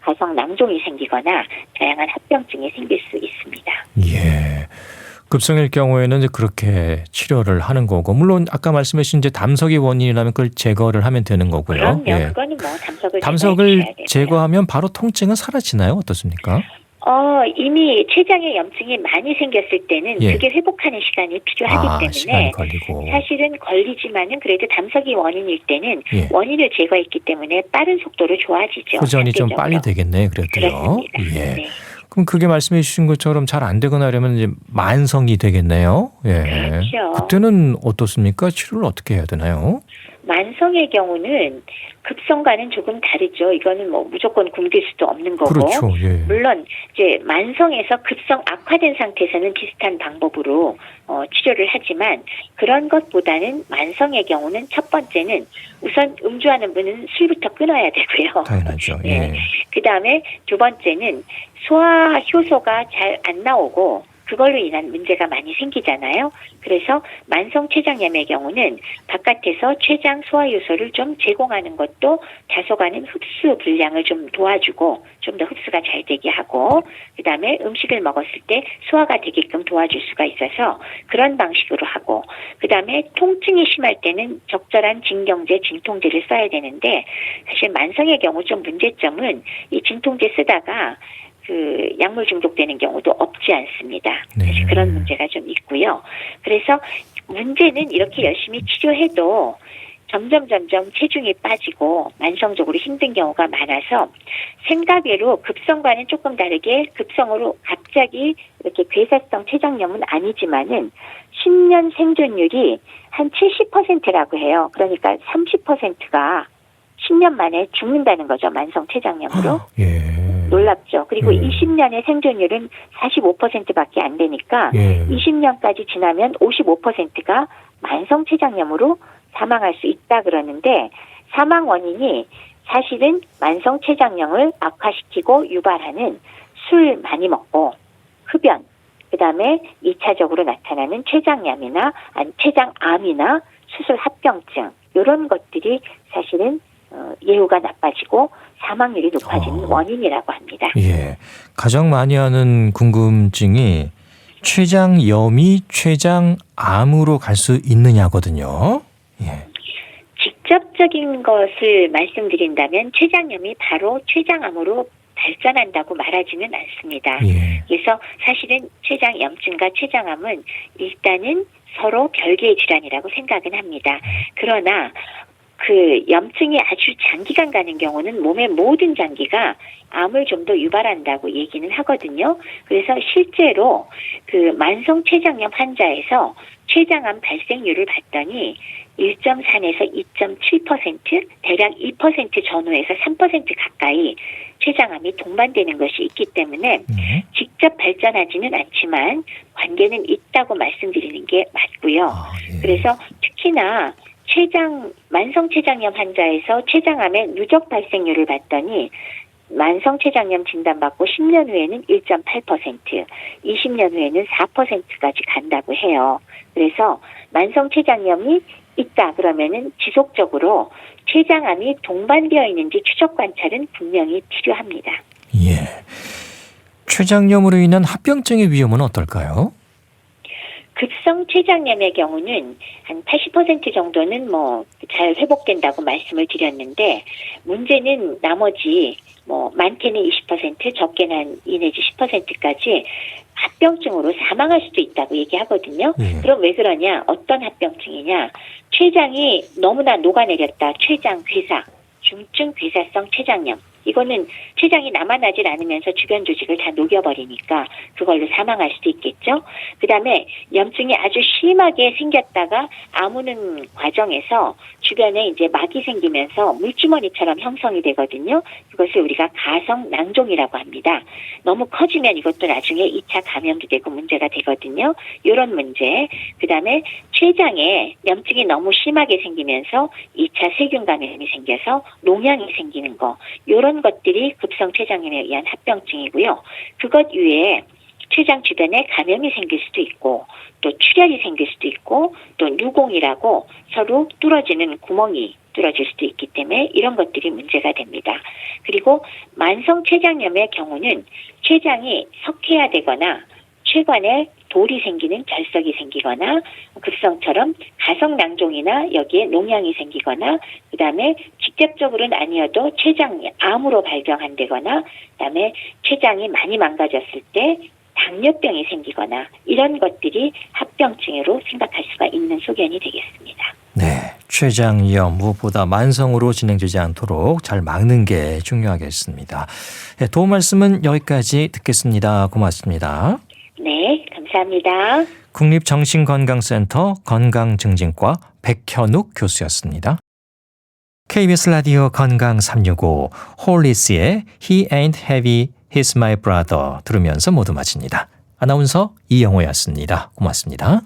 가성 낭종이 생기거나 다양한 합병증이 생길 수 있습니다. 예. 급성일 경우에는 이제 그렇게 치료를 하는 거고, 물론 아까 말씀하신 이제 담석이 원인이라면 그걸 제거를 하면 되는 거고요. 그럼요. 예. 그거는 뭐 담석을 담석을 제거하면 바로 통증은 사라지나요? 어떻습니까? 이미 췌장에 염증이 많이 생겼을 때는 예. 그게 회복하는 시간이 필요하기 시간이 때문에 걸리고. 사실은 걸리지만은 그래도 담석이 원인일 때는 예. 원인을 제거했기 때문에 빠른 속도로 좋아지죠. 호전이 좀 상대적으로. 빨리 되겠네요. 그랬더요. 그렇습니다. 예. 네. 그럼 그게 말씀해 주신 것처럼 잘 안 되거나 하려면 이제 만성이 되겠네요. 예. 그렇죠. 그때는 어떻습니까? 치료를 어떻게 해야 되나요? 만성의 경우는 급성과는 조금 다르죠. 이거는 뭐 무조건 굶길 수도 없는 거고. 그렇죠. 예. 물론 이제 만성에서 급성 악화된 상태에서는 비슷한 방법으로 치료를 하지만 그런 것보다는 만성의 경우는 첫 번째는 우선 음주하는 분은 술부터 끊어야 되고요. 당연하죠. 예. 네. 그다음에 두 번째는 소화 효소가 잘 안 나오고 그걸로 인한 문제가 많이 생기잖아요. 그래서 만성 췌장염의 경우는 바깥에서 췌장 소화 요소를 좀 제공하는 것도 다소간은 흡수 불량을 좀 도와주고 좀 더 흡수가 잘 되게 하고 그다음에 음식을 먹었을 때 소화가 되게끔 도와줄 수가 있어서 그런 방식으로 하고 그다음에 통증이 심할 때는 적절한 진경제, 진통제를 써야 되는데 사실 만성의 경우 좀 문제점은 이 진통제 쓰다가 그 약물 중독되는 경우도 없지 않습니다. 네. 사실 그런 문제가 좀 있고요. 그래서 문제는 이렇게 열심히 치료해도 점점 체중이 빠지고 만성적으로 힘든 경우가 많아서 생각외로 급성과는 조금 다르게 급성으로 갑자기 이렇게 괴사성 췌장염은 아니지만은 10년 생존율이 한 70%라고 해요. 그러니까 30%가 10년 만에 죽는다는 거죠. 만성 췌장염으로. 예. 놀랍죠. 그리고 예. 20년의 생존율은 45%밖에 안 되니까 예. 20년까지 지나면 55%가 만성 췌장염으로 사망할 수 있다 그러는데 사망 원인이 사실은 만성 췌장염을 악화시키고 유발하는 술 많이 먹고 흡연 그다음에 2차적으로 나타나는 췌장염이나 췌장암이나 수술 합병증 이런 것들이 사실은 예후가 나빠지고 사망률이 높아지는 원인이라고 합니다. 예. 가장 많이 하는 궁금증이 췌장염이 췌장암으로 갈 수 있느냐거든요. 예. 직접적인 것을 말씀드린다면 췌장염이 바로 췌장암으로 발전한다고 말하지는 않습니다. 예. 그래서 사실은 췌장염증과 췌장암은 일단은 서로 별개의 질환이라고 생각은 합니다. 그러나 그 염증이 아주 장기간 가는 경우는 몸의 모든 장기가 암을 좀 더 유발한다고 얘기는 하거든요. 그래서 실제로 그 만성 췌장염 환자에서 췌장암 발생률을 봤더니 1.4에서 2.7% 대략 2% 전후에서 3% 가까이 췌장암이 동반되는 것이 있기 때문에 직접 발전하지는 않지만 관계는 있다고 말씀드리는 게 맞고요. 예. 그래서 특히나 만성 췌장염 환자에서 췌장암의 누적 발생률을 봤더니 만성 췌장염 진단받고 10년 후에는 1.8%, 20년 후에는 4%까지 간다고 해요. 그래서 만성 췌장염이 있다 그러면은 지속적으로 췌장암이 동반되어 있는지 추적 관찰은 분명히 필요합니다. 예. 췌장염으로 인한 합병증의 위험은 어떨까요? 급성 췌장염의 경우는 한 80% 정도는 뭐 잘 회복된다고 말씀을 드렸는데 문제는 나머지 뭐 많게는 20% 적게는 한 2 내지 10%까지 합병증으로 사망할 수도 있다고 얘기하거든요. 그럼 왜 그러냐? 어떤 합병증이냐? 췌장이 너무나 녹아내렸다. 췌장 괴사, 중증 괴사성 췌장염. 이거는 췌장이 남아나질 않으면서 주변 조직을 다 녹여버리니까 그걸로 사망할 수도 있겠죠. 그다음에 염증이 아주 심하게 생겼다가 아무는 과정에서 주변에 이제 막이 생기면서 물주머니처럼 형성이 되거든요. 그것을 우리가 가성 낭종이라고 합니다. 너무 커지면 이것도 나중에 2차 감염도 되고 문제가 되거든요. 이런 문제. 그다음에 췌장에 염증이 너무 심하게 생기면서 2차 세균 감염이 생겨서 농양이 생기는 거. 이런 것들이 급성 췌장염에 의한 합병증이고요. 그것 외에 췌장 주변에 감염이 생길 수도 있고 또 출혈이 생길 수도 있고 또 유공이라고 서로 뚫어지는 구멍이 뚫어질 수도 있기 때문에 이런 것들이 문제가 됩니다. 그리고 만성 췌장염의 경우는 췌장이 석회화되거나 췌관에 돌이 생기는 결석이 생기거나 급성처럼 가성낭종이나 여기에 농양이 생기거나 그다음에 직접적으로는 아니어도 췌장암으로 발병한다거나 그다음에 췌장이 많이 망가졌을 때 당뇨병이 생기거나 이런 것들이 합병증으로 생각할 수가 있는 소견이 되겠습니다. 네, 췌장염 무엇보다 만성으로 진행되지 않도록 잘 막는 게 중요하겠습니다. 네, 도움 말씀은 여기까지 듣겠습니다. 고맙습니다. 네, 감사합니다. 국립정신건강센터 건강증진과 백현욱 교수였습니다. KBS 라디오 건강 365 홀리스의 He Ain't Heavy, He's My Brother 들으면서 모두 마칩니다. 아나운서 이영호였습니다. 고맙습니다.